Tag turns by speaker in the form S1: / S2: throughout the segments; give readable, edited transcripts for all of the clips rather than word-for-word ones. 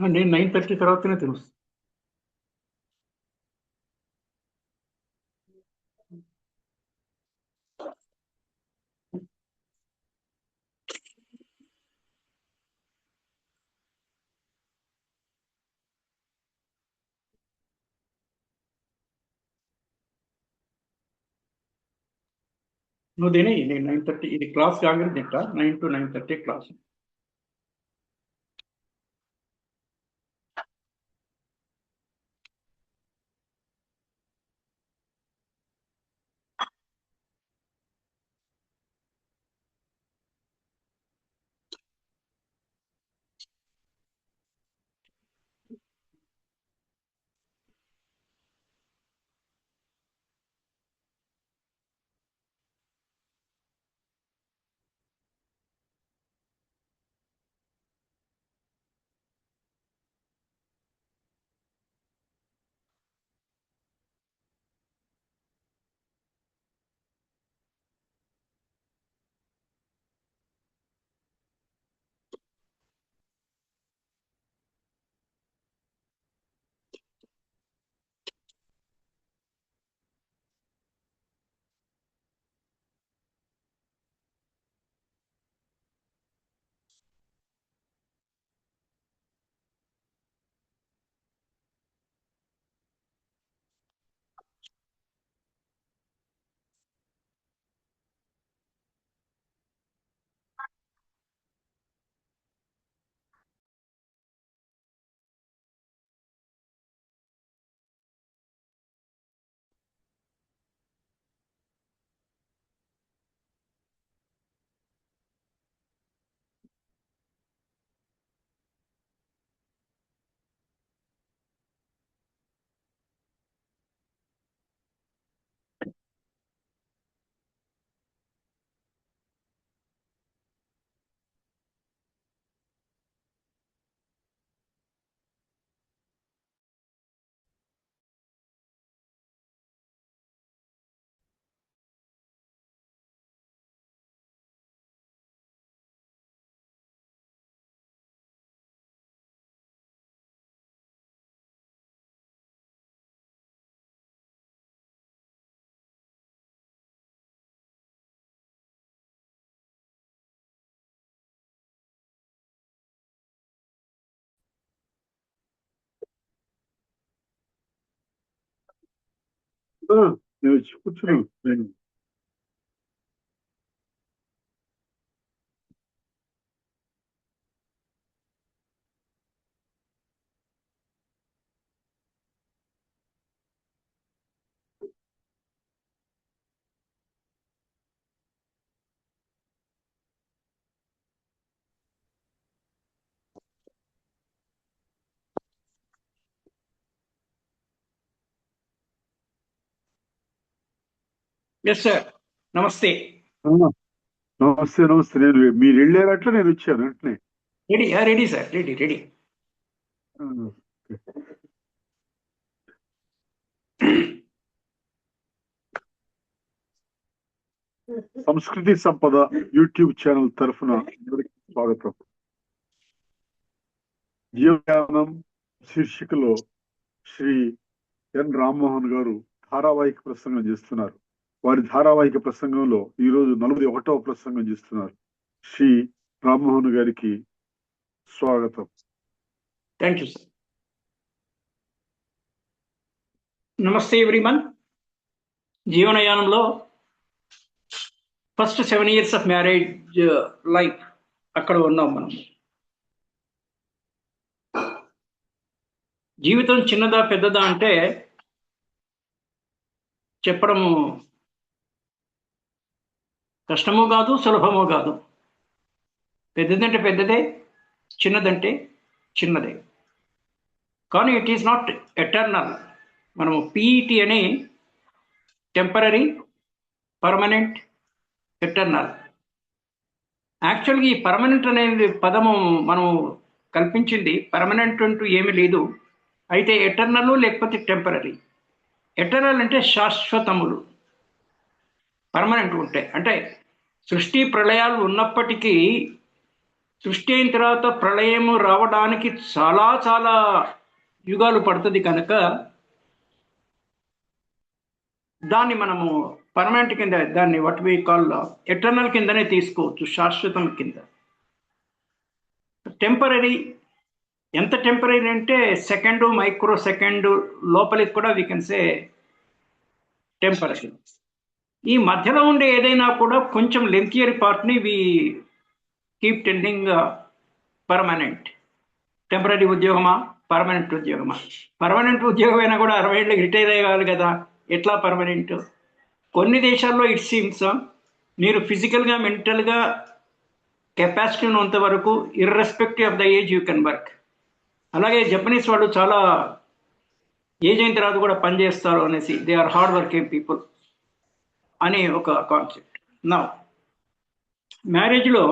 S1: నేను 9:30 తర్వాతనే తెలుసు. నువ్వు తిని, నేను 9:30 ఇది క్లాస్ కాగానే తింటా. 9 to 9:30 క్లాస్. నేను వచ్చి కూర్చున్నాను. నేను ఎస్ సార్, నమస్తే.
S2: నమస్తే నమస్తే. నేను మీరు వెళ్ళారట్లా నేను వచ్చాను వెంటనే.
S1: Ready ready sir, ready ready.
S2: సంస్కృతి సంపద యూట్యూబ్ ఛానల్ తరఫున స్వాగతం. జీవయానం శీర్షికలో శ్రీ ఎన్ రామ్మోహన్ గారు ధారావాహిక ప్రసంగం చేస్తున్నారు. వారి ధారావాహిక ప్రసంగంలో ఈరోజు 41వ ప్రసంగం చేస్తున్నారు. శ్రీ రామ్మోహన్ గారికి స్వాగతం.
S1: Thank you sir. నమస్తే ఎవ్రీవన్. జీవనయానంలో first 7 years of marriage life అక్కడ ఉన్నాం మనం. జీవితం చిన్నదా పెద్దదా అంటే చెప్పడము కష్టము కాదు, సులభము కాదు. పెద్దదంటే పెద్దదే, చిన్నదంటే చిన్నదే. కానీ ఇట్ ఈస్ నాట్ ఎటర్నల్. మనము పిఈటి అని టెంపరరీ, పర్మనెంట్, ఎటర్నల్. యాక్చువల్గా ఈ పర్మనెంట్ అనేది పదము మనం కల్పించింది. పర్మనెంట్ అంటూ ఏమీ లేదు. అయితే ఎటర్నల్ లేకపోతే టెంపరరీ. ఎటర్నల్ అంటే శాశ్వతములు, పర్మనెంట్ ఉంటాయి. అంటే సృష్టి ప్రళయాలు ఉన్నప్పటికీ సృష్టి అయిన తర్వాత ప్రళయం రావడానికి చాలా చాలా యుగాలు పడుతుంది కనుక దాన్ని మనము పర్మనెంట్ కింద, దాన్ని వాట్ వి కాల్ ఎటర్నల్ కిందనే తీసుకోవచ్చు, శాశ్వతం కింద. టెంపరీ, ఎంత టెంపరీ అంటే సెకండ్, మైక్రో సెకండ్ లోపలికి కూడా వీ కెన్ సే టెంపరీ. ఈ మధ్యలో ఉండే ఏదైనా కూడా కొంచెం లెంతియర్ పార్ట్ని we keep tending permanent. Temporary ఉద్యోగమా, పర్మనెంట్ ఉద్యోగమా? పర్మనెంట్ ఉద్యోగం అయినా కూడా 60 ఏళ్ళకి రిటైర్ అయ్యేవాళ్ళు కదా, ఎట్లా పర్మనెంట్? కొన్ని దేశాల్లో ఇట్ సీమ్స్ మీరు ఫిజికల్గా మెంటల్గా కెపాసిటీ ఉన్నంత వరకు irrespective of the age you can work. అలాగే జపనీస్ వాళ్ళు చాలా ఏజ్ అయిన తర్వాత కూడా పనిచేస్తారు అనేసి, they are hard working people అని ఒక కాన్సెప్ట్. నా మ్యారేజ్లో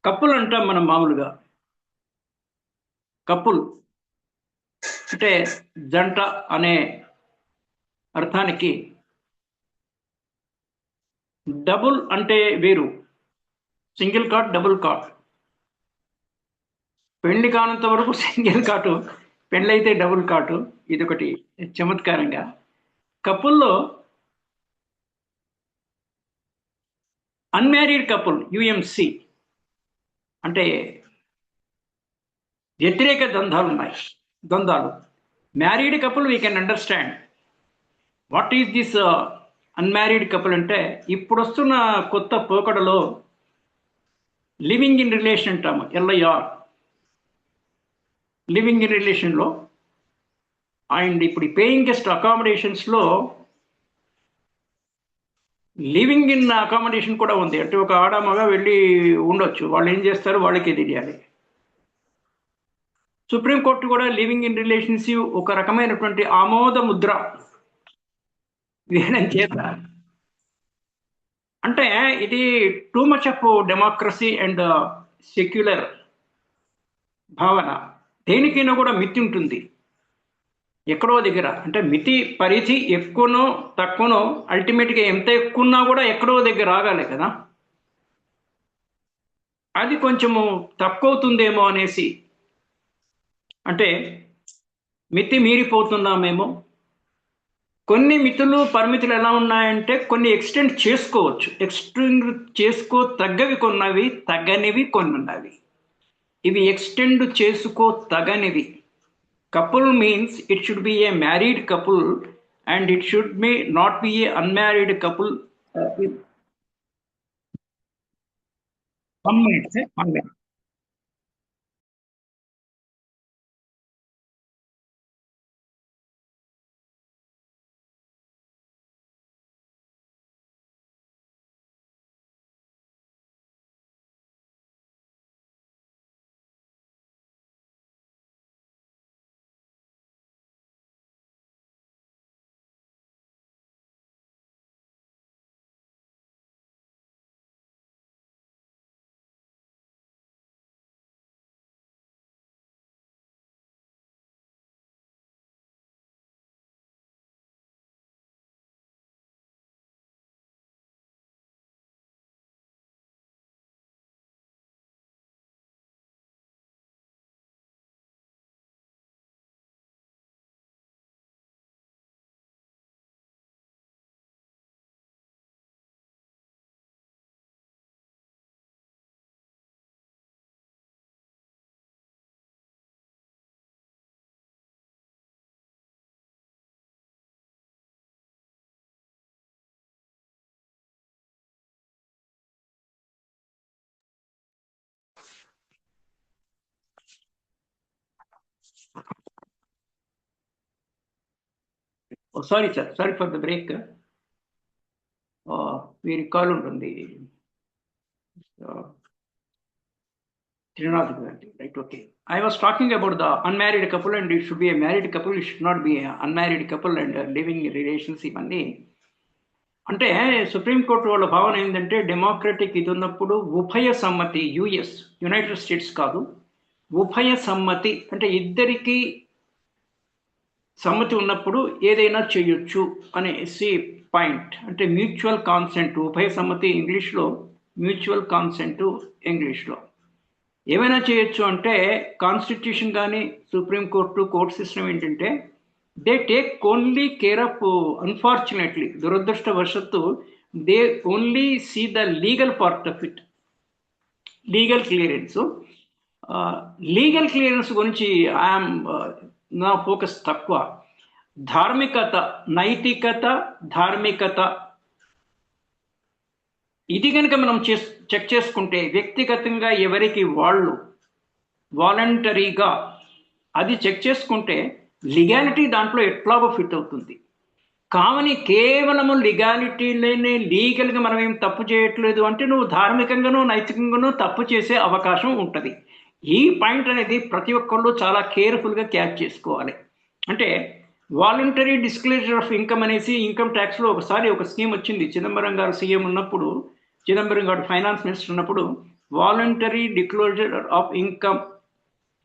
S1: కప్పులు అంటాం మనం మామూలుగా. కప్పుల్ అంటే జంట అనే అర్థానికి డబుల్ అంటే వేరు, సింగిల్ కాట్, డబుల్ కాట్. పెళ్లి కానంత వరకు సింగిల్ కాటు, పెళ్ళైతే డబుల్ కాటు. ఇదొకటి చమత్కారంగా. కపుల్లో అన్మ్యారీడ్ కపుల్, యుఎంసి అంటే వ్యతిరేక ద్వంద్వాలు ఉన్నాయి, ద్వంద్వాలు. Married couple we can understand. What is this unmarried couple అంటే, ఇప్పుడు వస్తున్న కొత్త పోకడలో లివింగ్ ఇన్ రిలేషన్ అంటాము, ఎల్ఐఆర్. లివింగ్ ఇన్ రిలేషన్లో అండ్ ఇప్పుడు పేయింగ్ గెస్ట్ అకామిడేషన్స్లో లివింగ్ ఇన్ అకామిడేషన్ కూడా ఉంది. అంటే ఒక ఆడమగా వెళ్ళి ఉండొచ్చు, వాళ్ళు ఏం చేస్తారు వాళ్ళకే తెలియాలి. సుప్రీంకోర్టు కూడా లివింగ్ ఇన్ రిలేషన్స్ ఒక రకమైనటువంటి ఆమోద ముద్ర వేయడం చేత, అంటే ఇది too much of democracy and secular భావన. దేనికైనా కూడా మితి ఉంటుంది ఎక్కడో దగ్గర. అంటే మితి పరిధి ఎక్కువనో తక్కువనో అల్టిమేట్గా ఎంత ఎక్కువన్నా కూడా ఎక్కడో దగ్గర ఆగాలి కదా. అది కొంచెము తక్కువ అవుతుందేమో అనేసి, అంటే మితి మీరిపోతున్నామేమో. కొన్ని మితులు పరిమితులు ఎలా ఉన్నాయంటే కొన్ని ఎక్స్టెండ్ చేసుకోవచ్చు, ఎక్స్టెండ్ చేసుకో తగ్గవి కొన్నవి, తగ్గనివి కొన్ని ఉన్నవి. ఇవి ఎక్స్టెండ్ చేసుకో తగనివి. Couple means it should be a married couple and it should be not be a unmarried couple. One minute, sir. 1 minute. Oh, sorry, sir. Sorry for the break. We recall ఉంటుంది. Right, okay. I was talking about the unmarried couple and it should be a married couple, it should not be an unmarried couple and living relations ఇవన్నీ. అంటే supreme court వాళ్ళ భావన ఏంటంటే democratic ఇది ఉన్నప్పుడు ఉభయ సమ్మతి, యునైటెడ్ స్టేట్స్ కాదు, ఉభయ సమ్మతి అంటే ఇద్దరికి సమ్మతి ఉన్నప్పుడు ఏదైనా చేయొచ్చు అనేసి పాయింట్. అంటే మ్యూచువల్ కాన్సెంట్, ఉభయ సమ్మతి ఇంగ్లీష్లో మ్యూచువల్ కాన్సెంట్ ఇంగ్లీష్లో. ఏమైనా చేయొచ్చు అంటే కాన్స్టిట్యూషన్ కానీ సుప్రీంకోర్టు కోర్ట్ సిస్టమ్ ఏంటంటే they take only care of, unfortunately దురదృష్టవశత్తు, they only see the legal part of it, legal clearance. Legal clearance గురించి ఐఎమ్ నా ఫోకస్ తక్కువ. ధార్మికత, నైతికత, ధార్మికత ఇది కనుక మనం చెక్ చేసుకుంటే వ్యక్తిగతంగా ఎవరికి వాళ్ళు వాలంటరీగా అది చెక్ చేసుకుంటే లీగాలిటీ దాంట్లో ఎట్లాగో ఫిట్ అవుతుంది. కావని కేవలము లీగాలిటీలోనే లీగల్గా మనం ఏం తప్పు చేయట్లేదు అంటే నువ్వు ధార్మికంగానూ నైతికంగానూ తప్పు చేసే అవకాశం ఉంటుంది. ఈ పాయింట్ అనేది ప్రతి ఒక్కళ్ళు చాలా కేర్ఫుల్గా క్యాచ్ చేసుకోవాలి. అంటే వాలంటరీ డిస్క్లోజర్ ఆఫ్ ఇన్కమ్ అనేసి ఇన్కమ్ ట్యాక్స్లో ఒకసారి ఒక స్కీమ్ వచ్చింది. చిదంబరం గారు సీఎం ఉన్నప్పుడు, చిదంబరం గారు ఫైనాన్స్ మినిస్టర్ ఉన్నప్పుడు వాలంటరీ డిస్క్లోజర్ ఆఫ్ ఇన్కమ్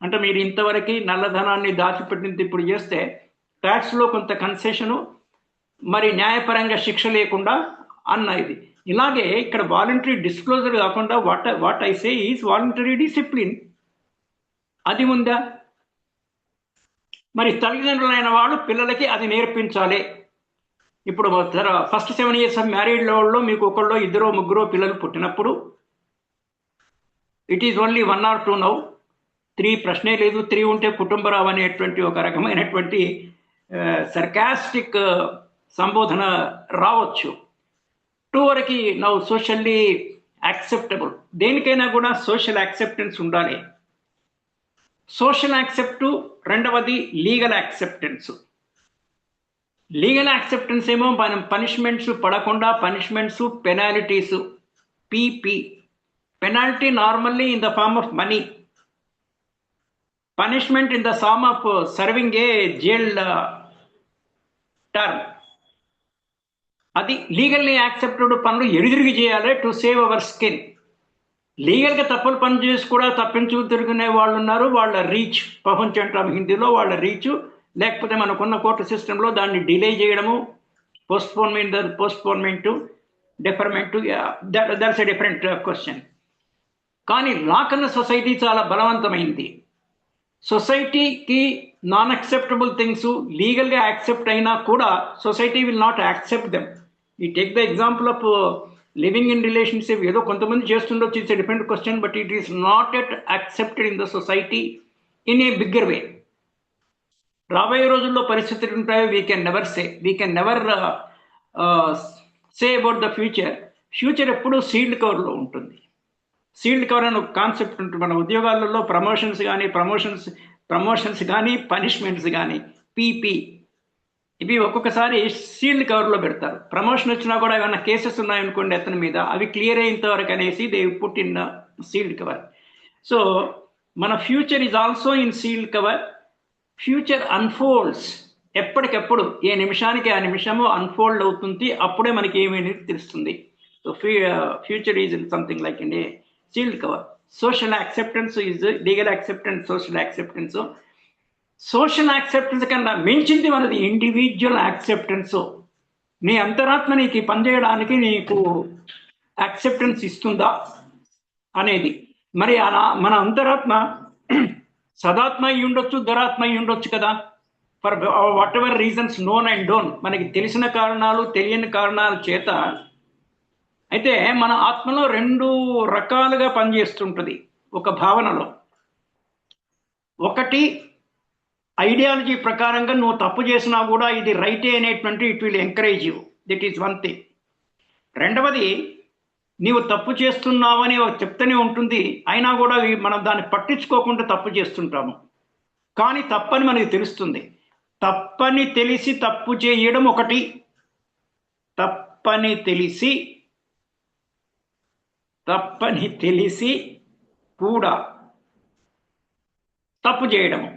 S1: అంటే మీరు ఇంతవరకు నల్లధనాన్ని దాచిపెట్టింది ఇప్పుడు చేస్తే ట్యాక్స్లో కొంత కన్సెషను, మరి న్యాయపరంగా శిక్ష లేకుండా అన్న ఇది. ఇలాగే ఇక్కడ వాలంటరీ డిస్క్లోజర్ కాకుండా what I say is voluntary discipline అది ఉందా? మరి తల్లిదండ్రులైన వాళ్ళు పిల్లలకి అది నేర్పించాలి. ఇప్పుడు ఫస్ట్ 7 years ఆఫ్ మ్యారీడ్ లెవెల్లో మీకు ఒకళ్ళు ఇద్దరు ముగ్గురు పిల్లలు పుట్టినప్పుడు it is only 1 or 2 now. 3 ప్రశ్నే లేదు. 3 ఉంటే కుటుంబరావు అనేటువంటి ఒక రకమైనటువంటి సర్కాస్టిక్ సంబోధన రావచ్చు. 2 వరకు నౌ సోషల్లీ యాక్సెప్టబుల్. దేనికైనా కూడా సోషల్ యాక్సెప్టెన్స్ ఉండాలి. సోషల్ యాక్సెప్టు, రెండవది లీగల్ యాక్సెప్టెన్స్. లీగల్ యాక్సెప్టెన్స్ ఏమో మనం పనిష్మెంట్స్ పడకుండా, పనిష్మెంట్స్ పెనాల్టీస్, పీపీ penalty normally in the form of money, punishment in the form of serving a jail term. అది లీగల్లీ యాక్సెప్టెడ్ పనులు ఎదురుదిరిగి చేయాలి టు సేవ్ అవర్ స్కిన్. లీగల్గా తప్పులు పని చేసి కూడా తప్పించు తిరుగునే వాళ్ళు ఉన్నారు. వాళ్ళ రీచ్ పహుంచ్ అంటాం హిందీలో, వాళ్ళ రీచ్. లేకపోతే మనకున్న కోర్టు సిస్టంలో దాన్ని డిలే చేయడము, postponement, deferment, that's a different question. కానీ లా కన్నా సొసైటీ చాలా బలవంతమైంది. సొసైటీకి నాన్ యాక్సెప్టబుల్ థింగ్స్ లీగల్గా యాక్సెప్ట్ అయినా కూడా society will not accept them. ఈ take the example of living in relationship. ఏదో కొంతమంది చేస్తుండొచ్చు, it's a different question, but it is not at accepted in the society in a bigger way. రాబోయే రోజుల్లో పరిస్థితులు ఉంటాయో we can never say about the future. Future ఎప్పుడూ sealed కవర్లో ఉంటుంది. సీల్డ్ కవర్ అని ఒక కాన్సెప్ట్ ఉంటుంది మన ఉద్యోగాలలో. ప్రమోషన్స్ కానీ పనిష్మెంట్స్ కానీ పీపీ ఇవి ఒక్కొక్కసారి సీల్డ్ కవర్లో పెడతారు. ప్రమోషన్ వచ్చినా కూడా ఏమైనా కేసెస్ ఉన్నాయనుకోండి అతని మీద, అవి క్లియర్ అయ్యేంత వరకు అనేసి they put in sealed cover. So మన future is also in sealed cover. Future unfolds ఎప్పటికెప్పుడు, ఏ నిమిషానికి ఆ నిమిషము అన్ఫోల్డ్ అవుతుంది. అప్పుడే మనకి ఏమేమి తెలుస్తుంది. So future is something like in a sealed cover. Social acceptance is legal acceptance, social acceptance. Social acceptance కన్నా మించింది మనది ఇండివిజువల్ యాక్సెప్టెన్స్. నీ అంతరాత్మ నీకు పనిచేయడానికి నీకు యాక్సెప్టెన్స్ ఇస్తుందా అనేది. మరి మన అంతరాత్మ సదాత్మ అయి ఉండొచ్చు, దురాత్మ అయి ఉండొచ్చు కదా, for whatever reasons known and done, మనకి తెలిసిన కారణాలు తెలియని కారణాల చేత. అయితే మన ఆత్మలో 2 రకాలుగా పనిచేస్తుంటుంది ఒక భావనలో. ఒకటి ఐడియాలజీ ప్రకారంగా నువ్వు తప్పు చేసినా కూడా ఇది రైటే అనేటువంటి it will encourage you, that is one thing. రెండవది నీవు తప్పు చేస్తున్నావని చెప్తూనే ఉంటుంది, అయినా కూడా మనం దాన్ని పట్టించుకోకుండా తప్పు చేస్తుంటాము. కానీ తప్పని మనకి తెలుస్తుంది. తప్పని తెలిసి తప్పు చేయడం ఒకటి, తప్పని తెలిసి కూడా తప్పు చేయడము.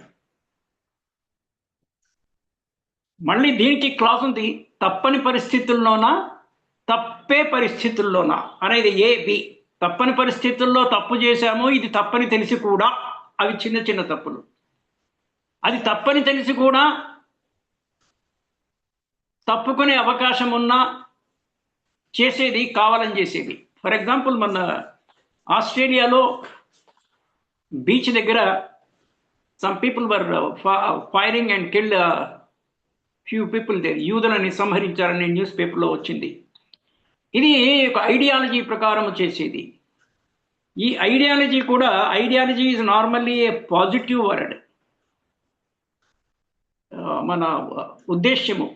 S1: మళ్ళీ దీనికి క్లాస్ ఉంది, తప్పని పరిస్థితుల్లోనా తప్పే పరిస్థితుల్లోనా అనేది ఏ బి. తప్పని పరిస్థితుల్లో తప్పు చేశాము, ఇది తప్పని తెలిసి కూడా, అవి చిన్న చిన్న తప్పులు. అది తప్పని తెలిసి కూడా తప్పుకునే అవకాశం ఉన్నా చేసేది కావాలని చేసేది. ఫర్ ఎగ్జాంపుల్ మన ఆస్ట్రేలియాలో బీచ్ దగ్గర some people were firing and killed few people there, యూదులని సంహరించారని న్యూస్ పేపర్లో వచ్చింది. ఇది ఒక ఐడియాలజీ ప్రకారం చేసేది. ఈ ఐడియాలజీ కూడా, ideology is normally A positive word. మన ఉద్దేశ్యము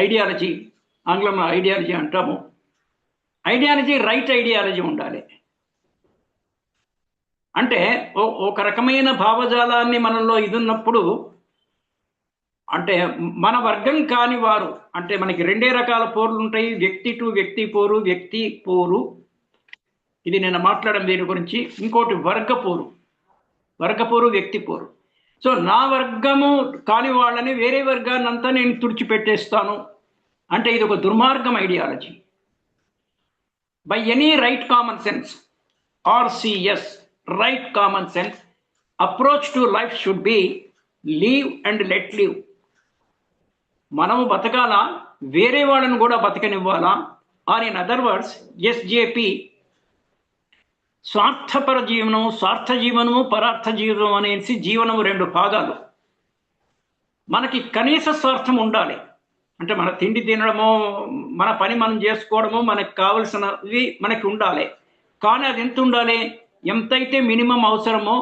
S1: ఐడియాలజీ, ఆంగ్లంలో ఐడియాలజీ అంటాము. ఐడియాలజీ రైట్ ఐడియాలజీ ఉండాలి. అంటే ఒక రకమైన భావజాలాన్ని మనలో ఇది ఉన్నప్పుడు, అంటే మన వర్గం కాని వారు, అంటే మనకి రెండే రకాల పోర్లు ఉంటాయి, వ్యక్తి టు వ్యక్తి పోరు, వ్యక్తి పోరు, ఇది నేను మాట్లాడడం దీని గురించి. ఇంకోటి వర్గపోరు, వర్గపోరు, వ్యక్తి పోరు. సో నా వర్గము కాని వాళ్ళని వేరే వర్గాన్ని అంతా నేను తుడిచిపెట్టేస్తాను అంటే ఇది ఒక దుర్మార్గం ideology. By any right common sense, RCS, right common sense approach to life should be leave and let leave. మనము బతకాలా, వేరే వాళ్ళని కూడా బతకనివ్వాలా? Or in other words, SJP స్వార్థపర జీవనం, స్వార్థ జీవనము, పరార్థ జీవనం అనేసి జీవనము రెండు భాగాలు. మనకి కనీస స్వార్థం ఉండాలి, అంటే మన తిండి తినడము, మన పని మనం చేసుకోవడము, మనకు కావలసినవి మనకి ఉండాలి. కానీ అది ఎంత ఉండాలి? ఎంతైతే మినిమం అవసరమో,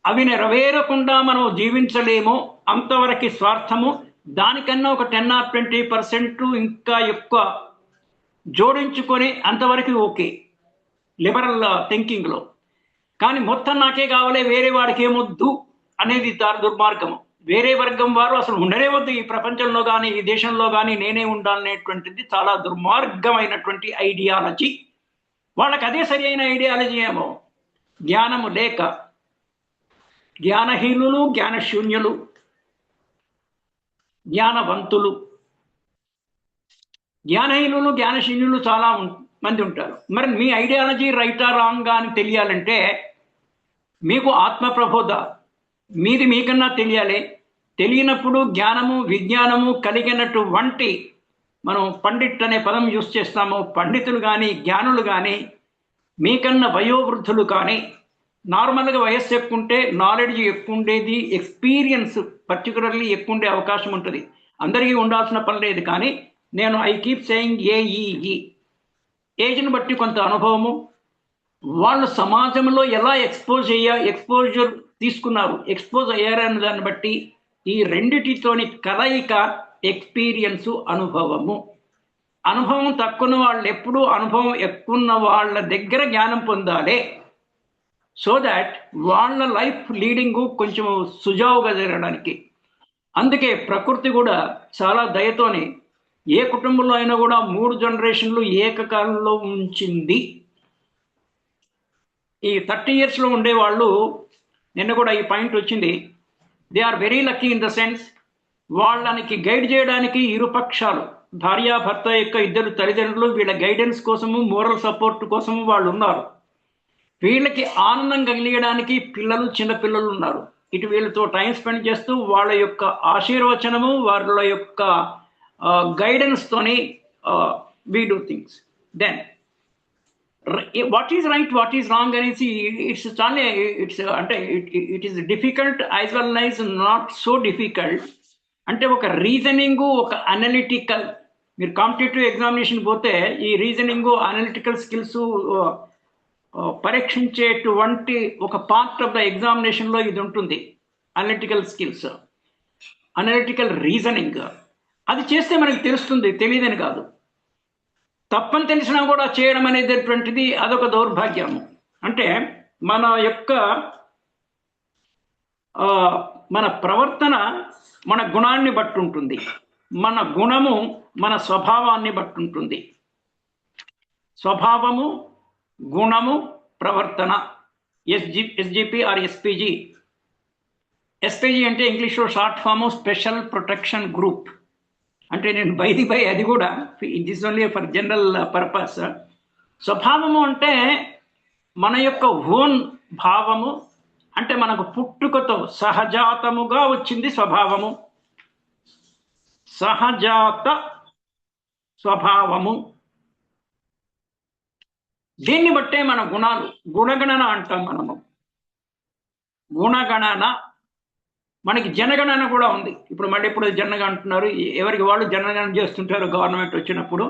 S1: అవి నెరవేరకుండా మనం జీవించలేమో అంతవరకు స్వార్థము. దానికన్నా ఒక 10 or 20% ఇంకా ఎక్కువ జోడించుకొని అంతవరకు ఓకే లిబరల్ థింకింగ్లో. కానీ మొత్తం నాకే కావాలి, వేరే వాడికి ఏమొద్దు అనేది దుర్మార్గము. వేరే వర్గం వారు అసలు ఉండనే వద్దు ఈ ప్రపంచంలో కానీ ఈ దేశంలో కానీ, నేనే ఉండాలనేటువంటిది చాలా దుర్మార్గమైనటువంటి ఐడియాలజీ. వాళ్ళకి అదే సరి అయిన ఐడియాలజీ ఏమో. జ్ఞానము లేక జ్ఞానహీనులు, జ్ఞానశూన్యులు, జ్ఞానవంతులు, జ్ఞానహీనులు, జ్ఞానశూన్యులు చాలా మంది ఉంటారు. మరి మీ ఐడియాలజీ రైటా రాంగా అని తెలియాలంటే మీకు ఆత్మ ప్రబోధ మీది మీకన్నా తెలియాలి. తెలియనప్పుడు జ్ఞానము, విజ్ఞానము కలిగినటువంటి, మనం పండిట్ అనే పదం యూజ్ చేస్తాము, పండితులు కానీ జ్ఞానులు కానీ, మీకన్నా వయోవృద్ధులు కానీ, నార్మల్గా వయస్సు ఎక్కువ ఉంటే నాలెడ్జ్ ఎక్కువ ఉండేది, ఎక్స్పీరియన్స్ పర్టికులర్లీ ఎక్కువ ఉండే అవకాశం ఉంటుంది. అందరికీ ఉండాల్సిన పని లేదు. కానీ నేను ఐ కీప్ సేయింగ్ AEE, ఏజ్ని బట్టి కొంత అనుభవము, వాళ్ళు సమాజంలో ఎలా ఎక్స్పోజర్ తీసుకున్నారు, ఎక్స్పోజ్ అయ్యారన్న దాన్ని బట్టి, ఈ రెండిటితోని కలయిక ఎక్స్పీరియన్సు, అనుభవము. అనుభవం తక్కువ వాళ్ళు ఎప్పుడూ అనుభవం ఎక్కువ వాళ్ళ దగ్గర జ్ఞానం పొందాలి. సో దాట్ వాళ్ళ లైఫ్ లీడింగు కొంచెం సుజావుగా జరగడానికి. అందుకే ప్రకృతి కూడా చాలా దయతోని ఏ కుటుంబంలో అయినా కూడా 3 జనరేషన్లు ఏకకాలంలో ఉంచింది. ఈ 30 yearsలో ఉండేవాళ్ళు, నిన్న కూడా ఈ పాయింట్ వచ్చింది, they are very lucky in the sense, వాళ్ళనికి గైడ్ చేయడానికి ఇరుపక్షాలు, భార్యాభర్త యొక్క ఇద్దరు తల్లిదండ్రులు వీళ్ళ గైడెన్స్ కోసము, మోరల్ సపోర్ట్ కోసము వాళ్ళు ఉన్నారు. వీళ్ళకి ఆనందం కలిగడానికి పిల్లలు, చిన్నపిల్లలు ఉన్నారు. ఇటు వీళ్ళతో టైం స్పెండ్ చేస్తూ వాళ్ళ యొక్క ఆశీర్వచనము, వాళ్ళ యొక్క గైడెన్స్తోని we do things. Then what is right, what is wrong అనేసి ఇట్స్ అంటే it is difficult as well as not so difficult. అంటే ఒక రీజనింగు, ఒక అనలిటికల్, మీరు కాంపిటేటివ్ ఎగ్జామినేషన్ పోతే ఈ రీజనింగు, అనలిటికల్ స్కిల్స్ పరీక్షించేటువంటి ఒక పార్ట్ ఆఫ్ ద ఎగ్జామినేషన్లో ఇది ఉంటుంది. అనలిటికల్ స్కిల్స్, అనలిటికల్ రీజనింగ్, అది చేస్తే మనకి తెలుస్తుంది, తెలియదని కాదు. తప్పని తెలిసినా కూడా చేయడం అనేటటువంటిది అదొక దౌర్భాగ్యము. అంటే మన యొక్క మన ప్రవర్తన మన గుణాన్ని బట్టి ఉంటుంది, మన గుణము మన స్వభావాన్ని బట్టి ఉంటుంది. స్వభావము, గుణము, ప్రవర్తన. SGP are SPG. SPG అంటే ఇంగ్లీష్లో short form special protection group. అంటే నేను బై అది కూడా it is only for general purpose. స్వభావము అంటే మన యొక్క ఓన్ భావము, అంటే మనకు పుట్టుకతో సహజాతముగా వచ్చింది స్వభావము, సహజాత స్వభావము. దీన్ని బట్టే మన గుణాలు, గుణగణన అంటాం మనము. గుణగణన, మనకి జనగణన కూడా ఉంది. ఇప్పుడు మళ్ళీ ఇప్పుడు జనగణన అంటున్నారు, ఎవరికి వాళ్ళు జనగణన చేస్తుంటారు గవర్నమెంట్ వచ్చినప్పుడు.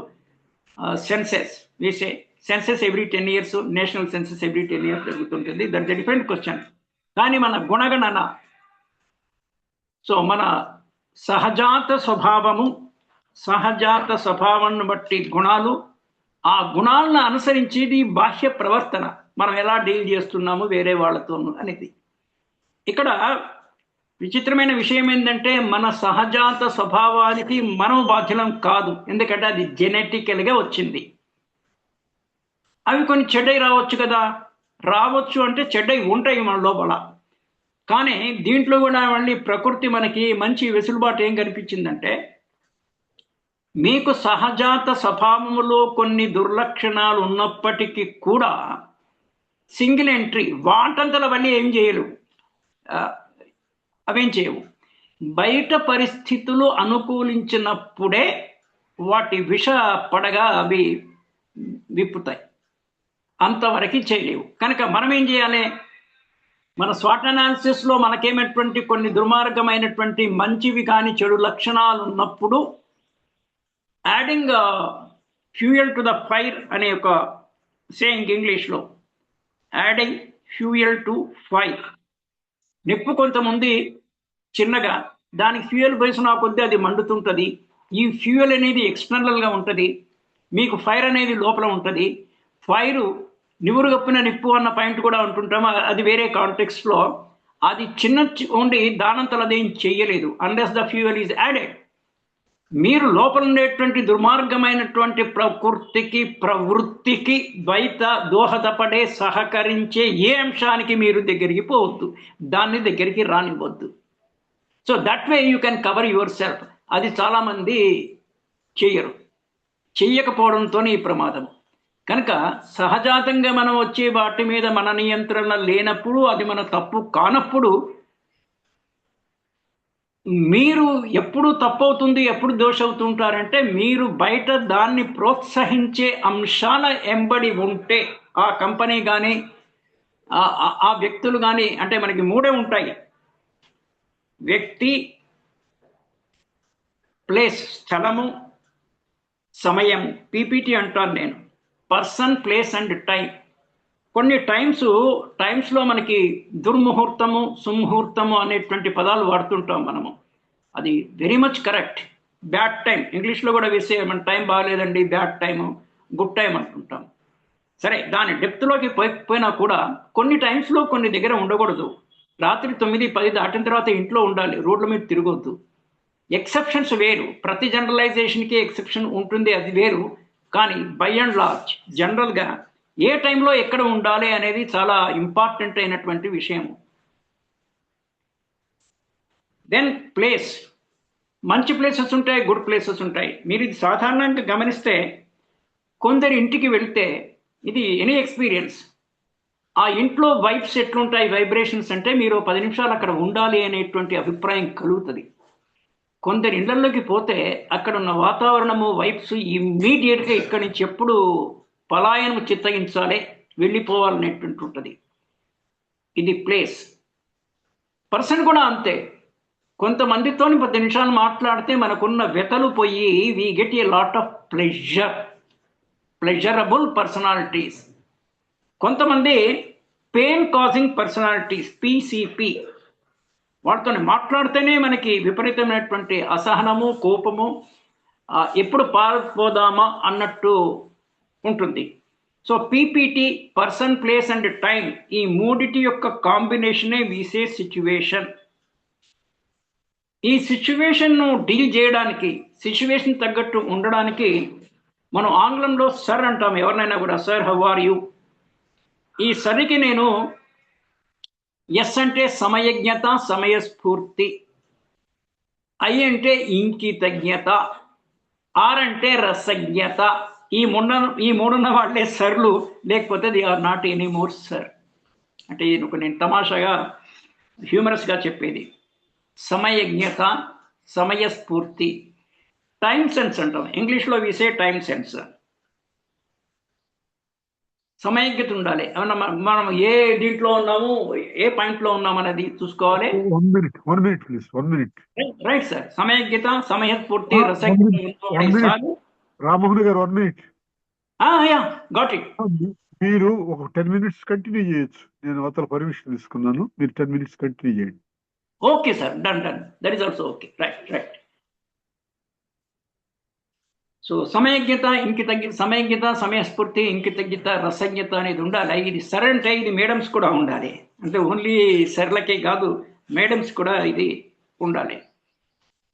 S1: సెన్సెస్ వేసే census every 10 years, national census every 10 years జరుగుతుంటుంది. That different question. కానీ మన గుణగణన, సో మన సహజాత స్వభావము, సహజాత స్వభావాన్ని బట్టి గుణాలు, ఆ గుణాలను అనుసరించేది బాహ్య ప్రవర్తన, మనం ఎలా డీల్ చేస్తున్నాము వేరే వాళ్ళతోనూ అనేది. ఇక్కడ విచిత్రమైన విషయం ఏంటంటే మన సహజాత స్వభావానికి మనం బాధ్యులం కాదు, ఎందుకంటే అది జెనెటికల్గా వచ్చింది. అవి కొన్ని చెడ్డై రావచ్చు కదా, రావచ్చు అంటే చెడ్డై ఉంటాయి మన లోపల. కానీ దీంట్లో కూడా మళ్ళీ ప్రకృతి మనకి మంచి వెసులుబాటు ఏం కనిపించిందంటే, మీకు సహజాత స్వభావములో కొన్ని దుర్లక్షణాలు ఉన్నప్పటికీ కూడా సింగిల్ ఎంట్రీ వాటంతల వల్ల ఏం చేయలేవు, అవేం చేయవు. బయట పరిస్థితులు అనుకూలించినప్పుడే వాటి విష పడగా అవి విప్పుతాయి, అంతవరకు చేయలేవు. కనుక మనం ఏం చేయాలి, మన స్వాట్ అనాలిసిస్లో మనకేమైనటువంటి కొన్ని దుర్మార్గమైనటువంటి మంచివి కానీ చెడు లక్షణాలు ఉన్నప్పుడు adding fuel to the fire అనే ఒక సేయింగ్ ఇంగ్లీష్లో, యాడింగ్ ఫ్యూయల్ టు ఫైర్. నిప్పు కొంతమంది చిన్నగా, దానికి ఫ్యూయల్ వేసిన కొద్దీ అది మండుతుంటుంది. ఈ ఫ్యూయల్ అనేది ఎక్స్టర్నల్గా ఉంటుంది, మీకు ఫైర్ అనేది లోపల ఉంటుంది. ఫైరు నివురు కప్పిన నిప్పు అన్న పాయింట్ కూడా ఉంటుంటాం, అది వేరే కాంటెక్స్ట్లో. అది చిన్న ఉండి దానంతలో అదేం చెయ్యలేదు unless the fuel is added. మీరు లోపల ఉండేటువంటి దుర్మార్గమైనటువంటి ప్రకృతికి, ప్రవృత్తికి ద్వైత దోహదపడే సహకరించే ఏ అంశానికి మీరు దగ్గరికి పోవద్దు, దాన్ని దగ్గరికి రానివ్వద్దు. So that way you can cover yourself. అది చాలామంది చెయ్యరు, చెయ్యకపోవడంతో ఈ ప్రమాదం. కనుక సహజాతంగా మనం వచ్చే వాటి మీద మన నియంత్రణ లేనప్పుడు, అది మన తప్పు కానప్పుడు, మీరు ఎప్పుడు తప్పవుతుంది, ఎప్పుడు దోషవుతుంటారంటే మీరు బయట దాన్ని ప్రోత్సహించే అంశాల ఎంబడి ఉంటే, ఆ కంపెనీ కానీ ఆ వ్యక్తులు కానీ, అంటే మనకి మూడే ఉంటాయి: వ్యక్తి, ప్లేస్, స్థలము, సమయము. పీపీటీ అంటాను నేను, పర్సన్, ప్లేస్ అండ్ టైం. కొన్ని టైమ్స్లో మనకి దుర్ముహూర్తము, సుముహూర్తము అనేటువంటి పదాలు వాడుతుంటాం మనము. అది very much correct. Bad time ఇంగ్లీష్లో కూడా వేసే, మన టైం బాగాలేదండి, బ్యాడ్ టైము, గుడ్ టైం అంటుంటాం. సరే, దాని డెప్త్లోకి పోయినా కూడా కొన్ని టైమ్స్లో కొన్ని దగ్గర ఉండకూడదు. రాత్రి 9-10 దాటిన తర్వాత ఇంట్లో ఉండాలి, రోడ్ల మీద తిరగొద్దు. ఎక్సెప్షన్స్ వేరు, ప్రతి జనరలైజేషన్కి ఎక్సెప్షన్ ఉంటుంది, అది వేరు. కానీ బై అండ్ లార్జ్ జనరల్గా ఏ టైంలో ఎక్కడ ఉండాలి అనేది చాలా ఇంపార్టెంట్ అయినటువంటి విషయము. దెన్ ప్లేస్, మంచి ప్లేసెస్ ఉంటాయి, గుడ్ ప్లేసెస్ ఉంటాయి. మీరు ఇది సాధారణంగా గమనిస్తే, కొందరి ఇంటికి వెళ్తే, ఇది ఎనీ ఎక్స్పీరియన్స్, ఆ ఇంట్లో వైబ్స్ ఎట్లుంటాయి, వైబ్రేషన్స్ అంటే మీరు 10 నిమిషాలు అక్కడ ఉండాలి అనేటువంటి అభిప్రాయం కలుగుతుంది. కొందరి ఇళ్లలోకి పోతే అక్కడ ఉన్న వాతావరణము, వైబ్స్ ఇమ్మీడియట్గా ఇక్కడి నుంచి ఎప్పుడు పలాయనం చిత్తగించాలి, వెళ్ళిపోవాలనేటువంటి ఉంటుంది. ఇది ప్లేస్. పర్సన్ కూడా అంతే. కొంతమందితో 10 నిమిషాలు మాట్లాడితే మనకున్న వ్యతలు పోయి we get a lot of pleasurable personalities. కొంతమంది పెయిన్ కాజింగ్ పర్సనాలిటీస్, పీసీపీ. వాళ్ళతో మాట్లాడితేనే మనకి విపరీతమైనటువంటి అసహనము, కోపము, ఎప్పుడు పారిపోదామా అన్నట్టు ఉంటుంది. So PPT, person, place and time, ఈ మూడిటి యొక్క కాంబినేషనే వీసే సిచ్యువేషన్. ఈ సిచ్యువేషన్ను డీల్ చేయడానికి, సిచ్యువేషన్ తగ్గట్టు ఉండడానికి మనం ఆంగ్లంలో సర్ అంటాం ఎవరినైనా కూడా. Sir, how are you? ఈ సరికి నేను ఎస్ అంటే సమయజ్ఞత, సమయస్ఫూర్తి. ఐ అంటే ఇంకితజ్ఞత, ఆర్ అంటే రసజ్ఞత. ఈ మూడున్న వాళ్ళే సర్లు, లేకపోతే they are not any more sir. అంటే నేను తమాషాగా, హ్యూమరస్గా చెప్పేది. సమయజ్ఞత, సమయస్ఫూర్తి, టైం సెన్స్ అంటాం ఇంగ్లీష్లో. వీసే టైం సెన్స్. సమయజ్ఞత ఉండాలి. ఏమన్నా మనం ఏ దీంట్లో ఉన్నాము, ఏ పాయింట్లో ఉన్నాము అనేది చూసుకోవాలి.
S2: 1 minute please, 1 minute.
S1: Right sir. సమయజ్ఞత, సమయస్ఫూర్తి,
S2: 1 minute,
S1: రసజ్ఞత
S2: 1
S1: ఉన్నవాడే
S2: minute.
S1: సాగు.
S2: రామ్మోహన్ గారు 1 minute.
S1: Yeah, got it.
S2: మీరు ఒక 10 minutes కంటిన్యూ చేయొచ్చు. నేను అవతల పర్మిషన్ తీసుకున్నాను, మీరు 10 minutes కంటిన్యూ చేయండి.
S1: Okay sir, done. That is also okay. Right. So సమయజ్ఞత, సమయజ్ఞత, సమయస్ఫూర్తి, ఇంకితజ్ఞత, రసజ్ఞత అనేది ఉండాలి. ఇది సర్ అంటే ఇది మేడమ్స్ కూడా ఉండాలి. అంటే ఓన్లీ సర్లకే కాదు, మేడమ్స్ కూడా ఇది ఉండాలి.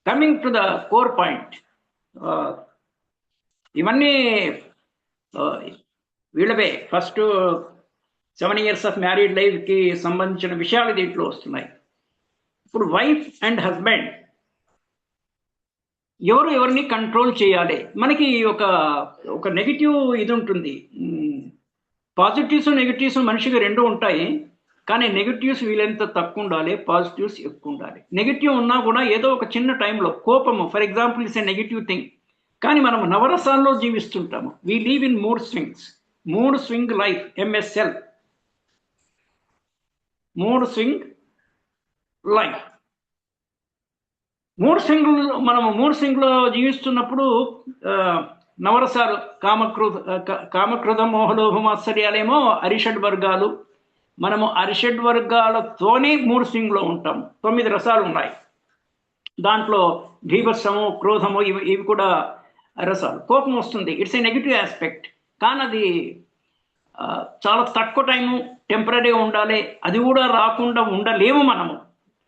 S1: Coming to the core point, ఇవన్నీ వీళ్ళవే. ఫస్ట్ 7 years ఆఫ్ మ్యారీడ్ లైఫ్కి సంబంధించిన విషయాలు దీంట్లో వస్తున్నాయి. ఇప్పుడు వైఫ్ అండ్ హస్బెండ్ ఎవరిని కంట్రోల్ చేయాలి? మనకి ఒక నెగిటివ్ ఇది ఉంటుంది. పాజిటివ్స్ నెగిటివ్స్ మనిషికి రెండు ఉంటాయి, కానీ నెగిటివ్స్ వీలైనంత తక్కువ ఉండాలి, పాజిటివ్స్ ఎక్కువ ఉండాలి. నెగిటివ్ ఉన్నా కూడా ఏదో ఒక చిన్న టైంలో కోపము for example is a negative thing. కానీ మనం నవరసాల్లో జీవిస్తుంటాము. We leave in mood swing life, MSL, mood swing life. మనము మూడు సింగ్లో జీవిస్తున్నప్పుడు నవరసాలు కామక్రోధ మోహలోభమాత్సర్యాలేమో అరిషడ్ వర్గాలు. మనము అరిషడ్ వర్గాలతోనే మూడు సింగ్లో ఉంటాము. 9 రసాలు ఉన్నాయి దాంట్లో. భీభత్సము, క్రోధము, ఇవి కూడా రసాలు. కోపం వస్తుంది, ఇట్స్ ఏ నెగిటివ్ ఆస్పెక్ట్. కానీ అది చాలా తక్కువ టైము, టెంపరీగా ఉండాలి. అది కూడా రాకుండా ఉండలేము మనము.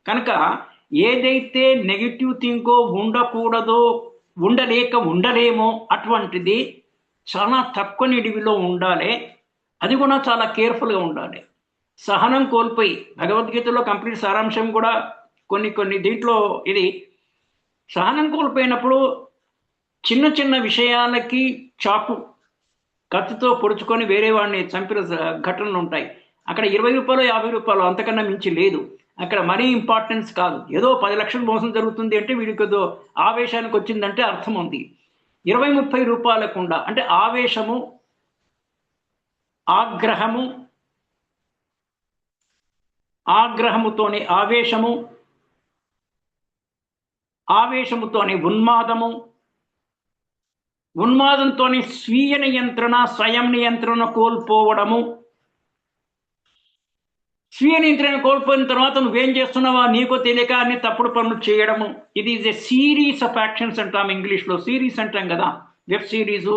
S1: కనుక ఏదైతే నెగిటివ్ థింకో ఉండకూడదో, ఉండలేమో అటువంటిది చాలా తక్కువ నిడివిలో ఉండాలి. అది కూడా చాలా కేర్ఫుల్గా ఉండాలి. సహనం కోల్పోయి, భగవద్గీతలో కంప్లీట్ సారాంశం కూడా కొన్ని దీంట్లో ఇది. సహనం కోల్పోయినప్పుడు చిన్న విషయాలకి చాకు కత్తితో పొడుచుకొని వేరే వాడిని చంపిన ఘటనలు ఉంటాయి. అక్కడ 20 రూపాయలు 50 రూపాయలు అంతకన్నా మించి లేదు. అక్కడ మనీ ఇంపార్టెన్స్ కాదు. ఏదో 10 లక్షలు మోసం జరుగుతుంది అంటే వీడికి ఏదో ఆవేశానికి వచ్చిందంటే అర్థం ఉంది. 20-30 రూపాయలకుండా అంటే ఆవేశము, ఆగ్రహముతోనే ఆవేశముతోనే ఉన్మాదంతోనే స్వీయ నియంత్రణ, స్వయం నియంత్రణ కోల్పోవడము. స్వీయ నియంత్రణ కోల్పోయిన తర్వాత నువ్వేం చేస్తున్నావా నీకో తెలియక అన్ని తప్పుడు పనులు చేయడము. ఇది is a series of actions అంటాం ఇంగ్లీష్లో. సిరీస్ అంటాం కదా, వెబ్ సిరీసు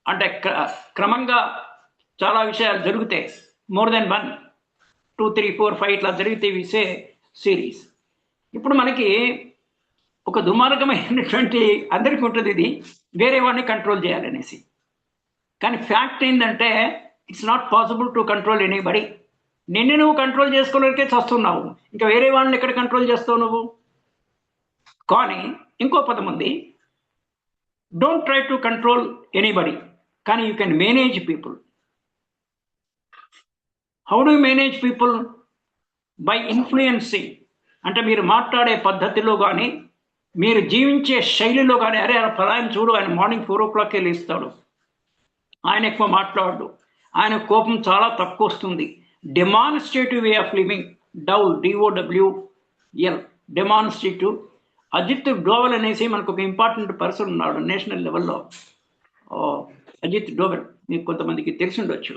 S1: అంటే క్రమంగా చాలా విషయాలు జరుగుతాయి. మోర్ దెన్ 1, 2, 3, 4, 5 ఇట్లా జరిగితే విసే సిరీస్. ఇప్పుడు మనకి ఒక దుర్మార్గమైనటువంటి అందరికీ ఉంటుంది ఇది, వేరే వాడిని కంట్రోల్ చేయాలనేసి. కానీ ఫ్యాక్ట్ ఏంటంటే it's not possible to control anybody. నిన్ను నువ్వు కంట్రోల్ చేసుకోలేకే చస్తున్నావు, ఇంకా వేరే వాళ్ళని ఎక్కడ కంట్రోల్ చేస్తావు నువ్వు? కానీ ఇంకో పదం ఉంది, don't try to control anybody, కానీ you can manage people. How do you manage people? By influencing. అంటే మీరు మాట్లాడే పద్ధతిలో కానీ, మీరు జీవించే శైలిలో కానీ. అరే ఫలాన్ని చూడు, ఆయన మార్నింగ్ 4 o'clock లేస్తాడు, ఆయన ఎక్కువ మాట్లాడు, ఆయన కోపం చాలా తక్కువ వస్తుంది. Demonstrative way of living, DOWL, demonstrative. Ajit Doval అనేసి మనకు ఒక ఇంపార్టెంట్ పర్సన్ ఉన్నాడు నేషనల్ లెవెల్లో, అజిత్ డోవల్, మీకు కొంతమందికి తెలిసి ఉండొచ్చు.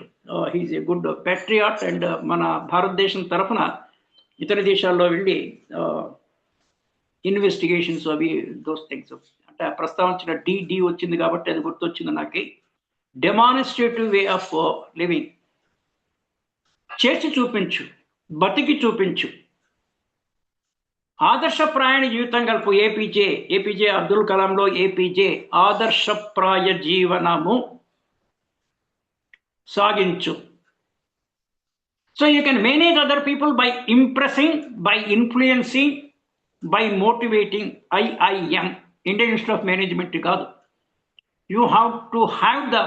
S1: He's a good Patriot and మన భారతదేశం తరఫున ఇతర దేశాల్లో వెళ్ళి ఇన్వెస్టిగేషన్స్ అవి దోస్ థింగ్స్. అంటే ప్రస్తావించిన డి వచ్చింది కాబట్టి అది గుర్తొచ్చింది నాకు. Demonstrative way of living. చేసి చూపించు, బతికి చూపించు. ఆదర్శప్రాయ జీవితం గల్పు. ఏపీజే అబ్దుల్ కలాంలో ఏపీజే ఆదర్శప్రాయ జీవనము సాగించు. So you can manage other people by impressing, by influencing, by motivating. IIM, Indian Institute of Management కాదు. You have to have the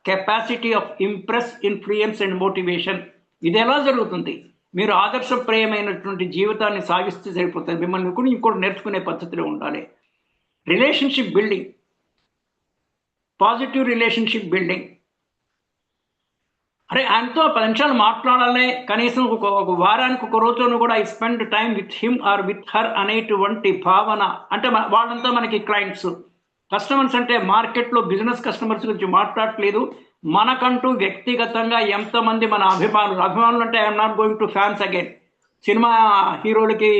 S1: capacity of impress, influence and motivation. ఇది ఎలా జరుగుతుంది? మీరు ఆదర్శప్రాయమైనటువంటి జీవితాన్ని సాగిస్తే సరిపోతుంది. మిమ్మల్ని కూడా ఇంకోటి నేర్చుకునే పద్ధతిలో ఉండాలి. Relationship building, positive relationship building. అరే ఆయనతో 10 నిమిషాలు మాట్లాడాలి, కనీసం ఒక వారానికి ఒక రోజును కూడా I spend time with him or with her అనేటువంటి భావన. అంటే వాళ్ళంతా మనకి క్లయింట్స్. కస్టమర్స్ అంటే మార్కెట్లో బిజినెస్ కస్టమర్స్ గురించి మాట్లాడట్లేదు, మనకంటూ వ్యక్తిగతంగా ఎంతమంది మన అభిమానులు అంటే I'm not going to fans again, cinema హీరోలకి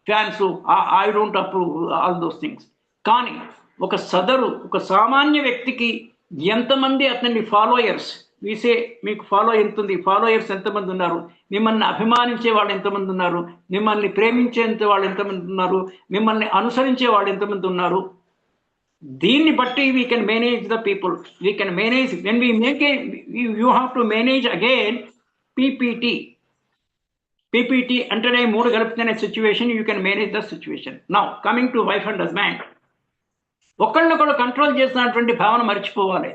S1: fans, I don't approve all those things. కానీ ఒక సామాన్య వ్యక్తికి ఎంతమంది అతన్ని ఫాలోయర్స్ వీసే, మీకు ఫాలోయర్స్ ఎంతమంది ఉన్నారు, మిమ్మల్ని అభిమానించే వాళ్ళు ఎంతమంది ఉన్నారు, మిమ్మల్ని ప్రేమించేంత వాళ్ళు ఎంతమంది ఉన్నారు, మిమ్మల్ని అనుసరించే వాళ్ళు ఎంతమంది ఉన్నారు, దీన్ని బట్టి we can manage the people. We can manage when we make a, you have to manage again PPT. PPT అంటేనే 3 కలిపితేనే situation, you can manage the situation. Now coming to wife and husband, ఒకళ్ళనొకళ్ళు control చేసినటువంటి భావన మర్చిపోవాలి.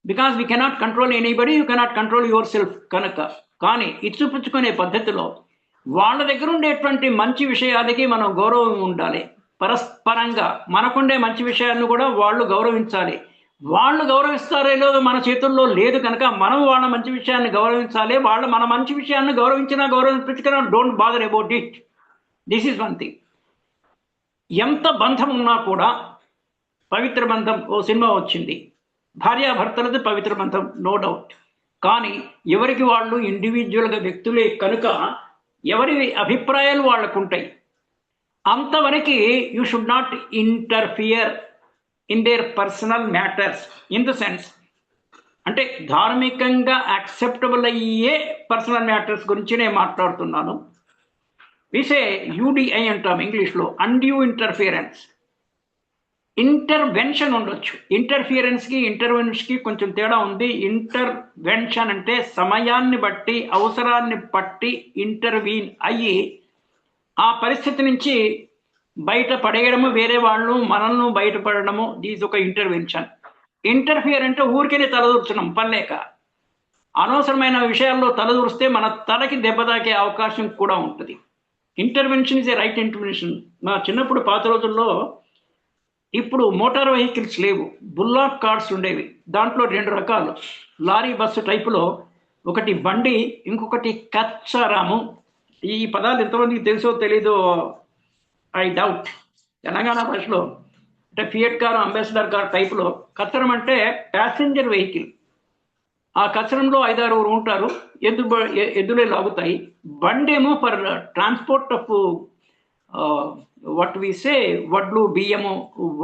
S1: Because we cannot control anybody, you cannot control yourself కనుక. కానీ ఇచ్చిపుచ్చుకునే పద్ధతిలో వాళ్ళ దగ్గర ఉండేటువంటి మంచి విషయాలకి మనం గౌరవం ఉండాలి. పరస్పరంగా మనకుండే మంచి విషయాలను కూడా వాళ్ళు గౌరవించాలి. వాళ్ళు గౌరవిస్తారో లేదో మన చేతుల్లో లేదు కనుక మనం వాళ్ళ మంచి విషయాన్ని గౌరవించాలి. వాళ్ళు మన మంచి విషయాన్ని గౌరవించినా don't bother about it. This is one thing. ఎంత బంధం ఉన్నా కూడా, పవిత్ర బంధం, ఓ సినిమా వచ్చింది, భార్యాభర్తలది పవిత్ర బంధం, నో డౌట్. కానీ ఎవరికి వాళ్ళు ఇండివిజువల్గా వ్యక్తులే కనుక ఎవరి అభిప్రాయాలు వాళ్ళకు ఉంటాయి. అంతవరకు you should not interfere in there personal matters. In the sense అంటే ధార్మికంగా యాక్సెప్టబుల్ అయ్యే పర్సనల్ మ్యాటర్స్ గురించి నేను మాట్లాడుతున్నాను. విసే యూడిఐ అంటాం ఇంగ్లీష్లో, అన్డ్యూ ఇంటర్ఫియరెన్స్. ఇంటర్వెన్షన్ ఉండొచ్చు. ఇంటర్ఫియరెన్స్కి ఇంటర్వెన్షన్కి కొంచెం తేడా ఉంది. ఇంటర్వెన్షన్ అంటే సమయాన్ని బట్టి, అవసరాన్ని బట్టి ఇంటర్వీన్ అయ్యి ఆ పరిస్థితి నుంచి బయట పడేయడము, వేరే వాళ్ళు మనల్ని బయటపడడము, దీస్ ఒక ఇంటర్వెన్షన్. ఇంటర్ఫియర్ అంటే ఊరికేనే తలదూర్చడం పనిలేక. అనవసరమైన విషయాల్లో తలదూరిస్తే మన తలకి దెబ్బ తాకే అవకాశం కూడా ఉంటుంది. Intervention is a right intervention. మా చిన్నప్పుడు పాత రోజుల్లో, ఇప్పుడు మోటార్ వెహికల్స్ లేవు, బుల్లాక్ కార్స్ ఉండేవి. దాంట్లో 2 రకాలు, లారీ బస్సు టైపులో, ఒకటి బండి, ఇంకొకటి కచ్చరాము. ఈ పదాలు ఎంతమందికి తెలుసో తెలీదో ఐ డౌట్. తెలంగాణ భాషలో అంటే ఫియట్ కారు, అంబాసిడర్ కార్ టైపులో. కచ్చరం అంటే ప్యాసింజర్ వెహికల్. ఆ కచ్చరంలో 5-6 ఉంటారు, ఎద్దులే లాగుతాయి. బండి ఏమో for transport of what we say, వడ్లు, బియ్యము,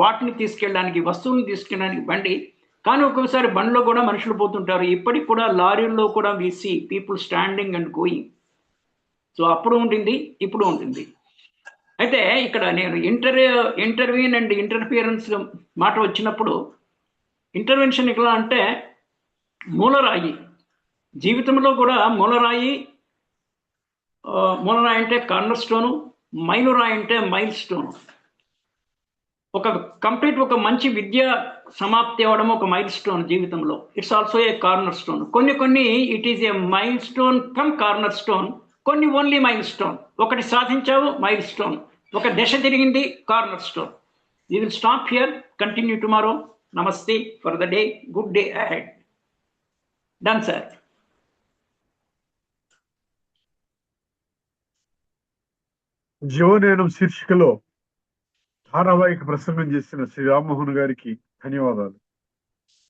S1: వాటిని తీసుకెళ్ళడానికి, వస్తువుని తీసుకెళ్ళడానికి బండి. కానీ ఒక్కొక్కసారి బండిలో కూడా మనుషులు పోతుంటారు. ఇప్పటికి కూడా లారీల్లో కూడా we see people standing and going. So అప్పుడు ఉంటుంది, ఇప్పుడు ఉంటుంది. అయితే ఇక్కడ నేను ఇంటర్వ్యూన్ అండ్ ఇంటర్ఫియరెన్స్ మాట వచ్చినప్పుడు, ఇంటర్వెన్షన్ ఎలా అంటే మూలరాయి. జీవితంలో కూడా మూలరాయి అంటే కార్నర్ స్టోను, మైలురాయి అంటే మైల్ స్టోను. ఒక మంచి విద్య సమాప్తి అవ్వడం ఒక మైల్ స్టోన్ జీవితంలో. It's also a cornerstone. కొన్ని it is a milestone come cornerstone, కొన్ని ఓన్లీ మైల్ స్టోన్. ఒకటి సాధించావు, మైల్ స్టోన్. ఒక దశ తిరిగింది, cornerstone. We will stop here, continue tomorrow. Namaste for the day. Good day ahead. Done, sir.
S2: జీవనేనం శీర్షికలో ధారావాహిక ప్రసంగం చేసిన శ్రీ రామ్మోహన్ గారికి ధన్యవాదాలు.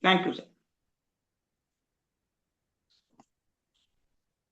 S1: Thank you, sir.